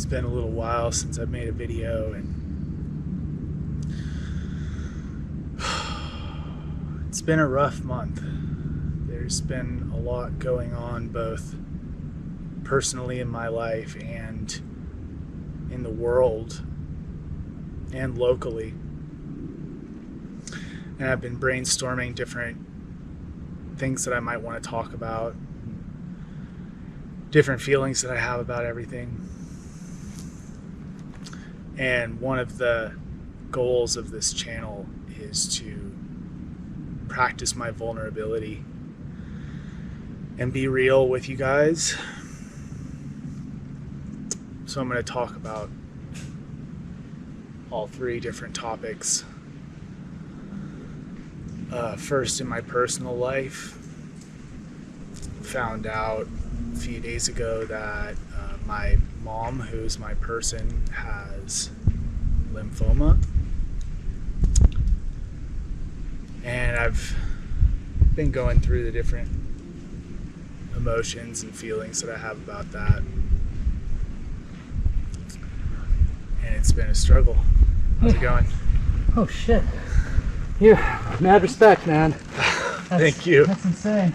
It's been a little while since I've made a video, and it's been a rough month. There's been a lot going on, both personally in my life and in the world and locally. And I've been brainstorming different things that I might want to talk about, different feelings that I have about everything. And one of the goals of this channel is to practice my vulnerability and be real with you guys. So I'm going to talk about all three different topics. First, in my personal life, found out a few days ago that my mom, who's my person, has lymphoma. And I've been going through the different emotions and feelings that I have about that. And it's been a struggle. How's it going? Oh shit. You, mad respect, man. Thank you. That's insane.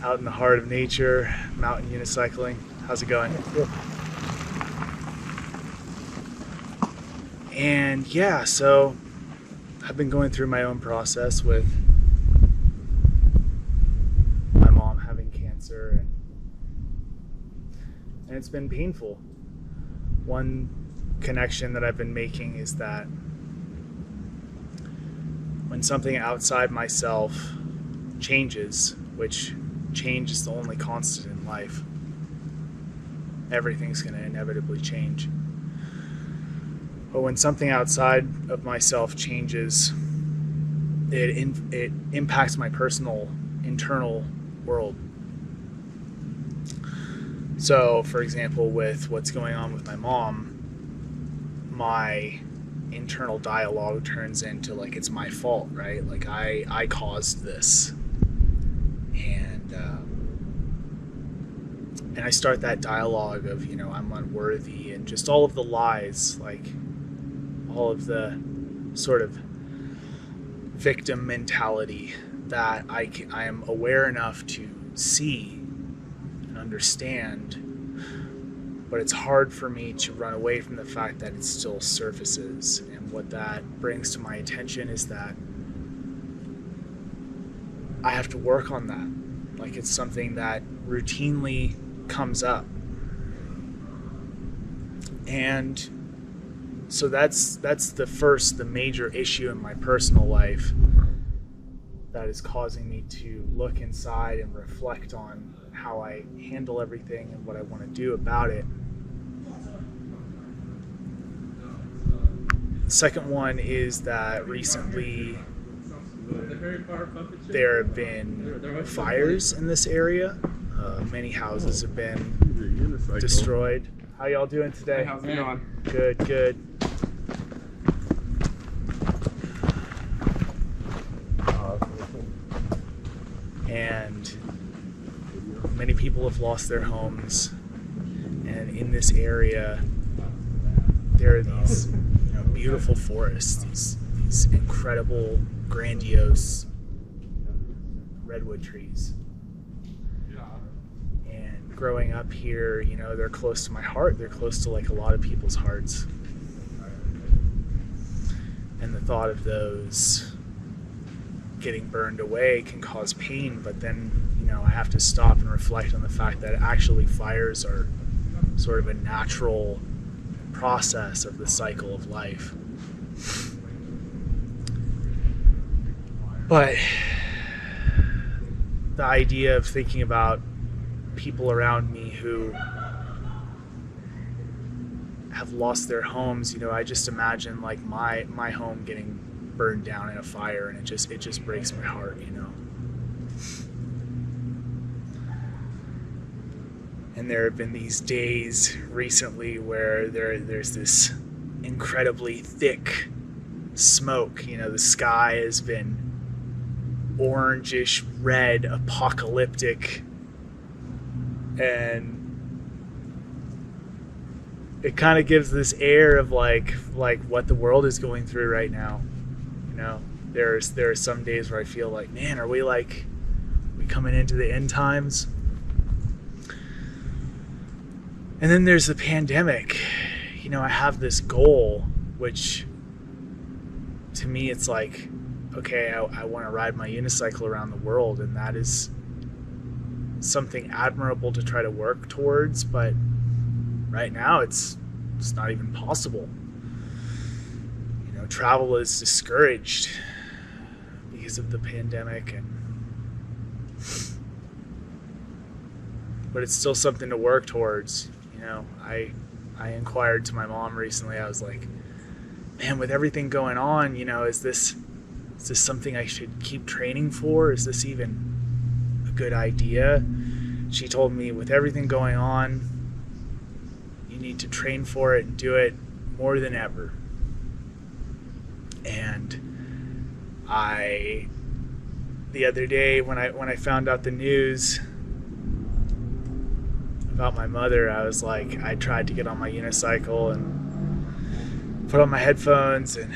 Out in the heart of nature, mountain unicycling. How's it going? And yeah, so I've been going through my own process with my mom having cancer, and it's been painful. One connection that I've been making is that when something outside myself changes, which change is the only constant in life, everything's going to inevitably change. But when something outside of myself changes, it impacts my personal, internal world. So, for example, with what's going on with my mom, my internal dialogue turns into like it's my fault, right? Like I caused this, and I start that dialogue of, you know, I'm unworthy, and just all of the lies, like all of the sort of victim mentality that I am aware enough to see and understand, but it's hard for me to run away from the fact that it still surfaces. And what that brings to my attention is that I have to work on that. Like, it's something that routinely comes up. And so that's the major issue in my personal life that is causing me to look inside and reflect on how I handle everything and what I want to do about it. The second one is that recently there have been fires in this area. Many houses have been destroyed. How y'all doing today? Hey, how's it going? Good. And many people have lost their homes, and in this area there are these, you know, beautiful forests, these incredible, grandiose redwood trees. And growing up here, you know, they're close to my heart. They're close to like a lot of people's hearts. And the thought of those getting burned away can cause pain, but then, you know, I have to stop and reflect on the fact that actually fires are sort of a natural process of the cycle of life. But the idea of thinking about people around me who have lost their homes, you know, I just imagine like my home getting burned down in a fire, and it just breaks my heart, you know. And there have been these days recently where there's this incredibly thick smoke. You know, the sky has been orangish red, apocalyptic, and it kind of gives this air of like what the world is going through right now. You know, there are some days where I feel like, man, are we coming into the end times? And then there's the pandemic. You know, I have this goal, which to me it's like, okay, I want to ride my unicycle around the world, and that is something admirable to try to work towards, but right now it's not even possible. You know, travel is discouraged because of the pandemic, but it's still something to work towards. You know, I inquired to my mom recently. I was like, man, with everything going on, you know, is this something I should keep training for? Is this even a good idea? She told me, with everything going on, you need to train for it and do it more than ever. And the other day when I found out the news about my mother, I was like, I tried to get on my unicycle and put on my headphones and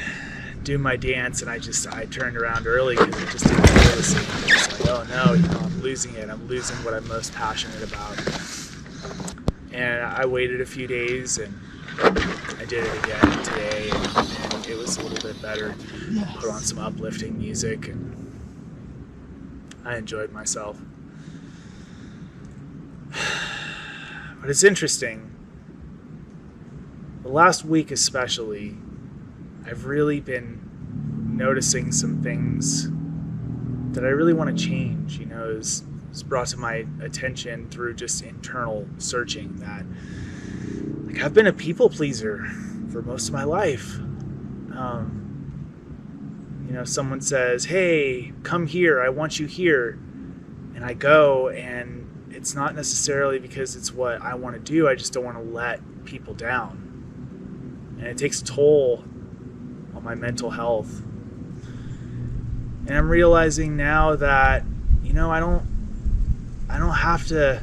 do my dance, and I turned around early because it just didn't feel the same. It's like, oh no, you know, I'm losing it. I'm losing what I'm most passionate about. And I waited a few days, and I did it again today, and it was a little bit better. Yes. Put on some uplifting music, and I enjoyed myself. But it's interesting. The last week especially, I've really been noticing some things that I really want to change. You know, it was brought to my attention through just internal searching that, like, I've been a people pleaser for most of my life. You know, someone says, hey, come here, I want you here. And I go, and it's not necessarily because it's what I want to do. I just don't want to let people down. And it takes a toll on my mental health. And I'm realizing now that, you know, I don't have to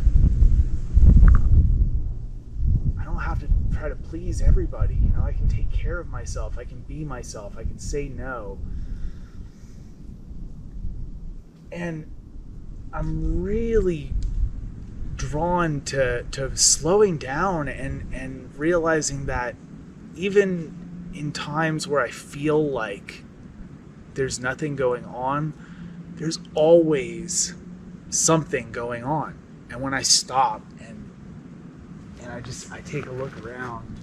try to please everybody. You know, I can take care of myself. I can be myself. I can say no. And I'm really drawn to slowing down and realizing that even in times where I feel like there's nothing going on, there's always something going on. And when I stop and I take a look around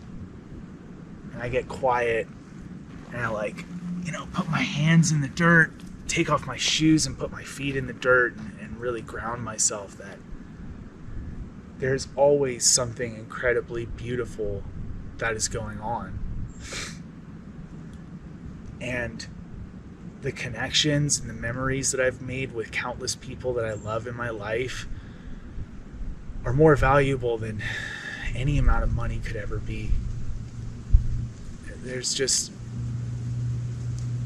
and I get quiet and I put my hands in the dirt, take off my shoes and put my feet in the dirt and really ground myself, that there's always something incredibly beautiful that is going on. And the connections and the memories that I've made with countless people that I love in my life are more valuable than any amount of money could ever be.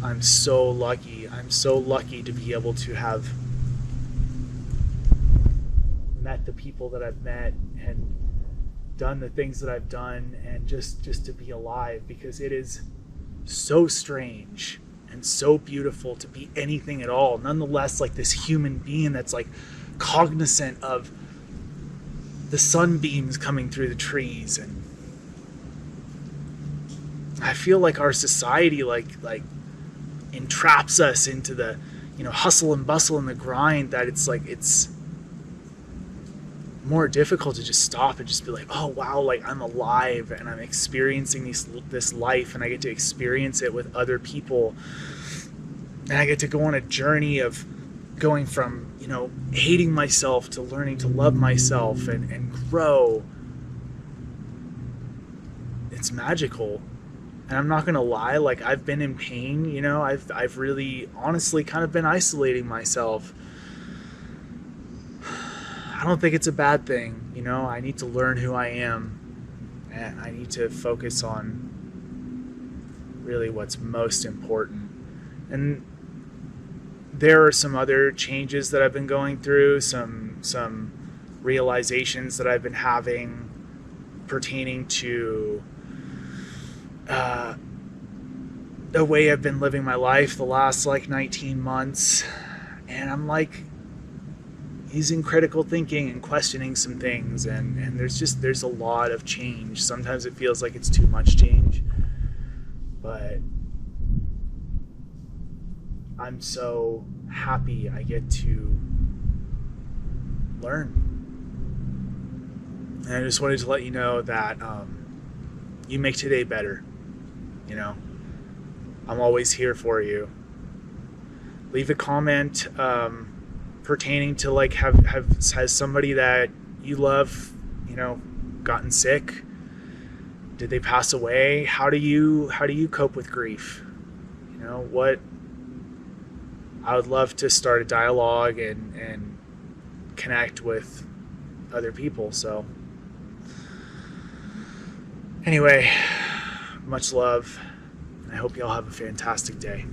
I'm so lucky. I'm so lucky to be able to have met the people that I've met and done the things that I've done, and just to be alive, because it is so strange and so beautiful to be anything at all. Nonetheless, like this human being that's like cognizant of the sunbeams coming through the trees. And I feel like our society like entraps us into the, hustle and bustle and the grind, that it's more difficult to just stop and just be like, oh wow, like I'm alive and I'm experiencing this life, and I get to experience it with other people, and I get to go on a journey of going from hating myself to learning to love myself and grow. It's magical. And I'm not gonna lie, like I've been in pain, I've really honestly kind of been isolating myself. I don't think it's a bad thing, I need to learn who I am, and I need to focus on really what's most important. And there are some other changes that I've been going through, some realizations that I've been having pertaining to the way I've been living my life the last like 19 months. And I'm like using critical thinking and questioning some things, and there's a lot of change. Sometimes it feels like it's too much change, but I'm so happy I get to learn. And I just wanted to let you know that you make today better. You know, I'm always here for you. Leave a comment pertaining to like has somebody that you love, you know, gotten sick? Did they pass away? How do you cope with grief? You know, what I would love to start a dialogue and connect with other people. So anyway, much love. I hope you all have a fantastic day.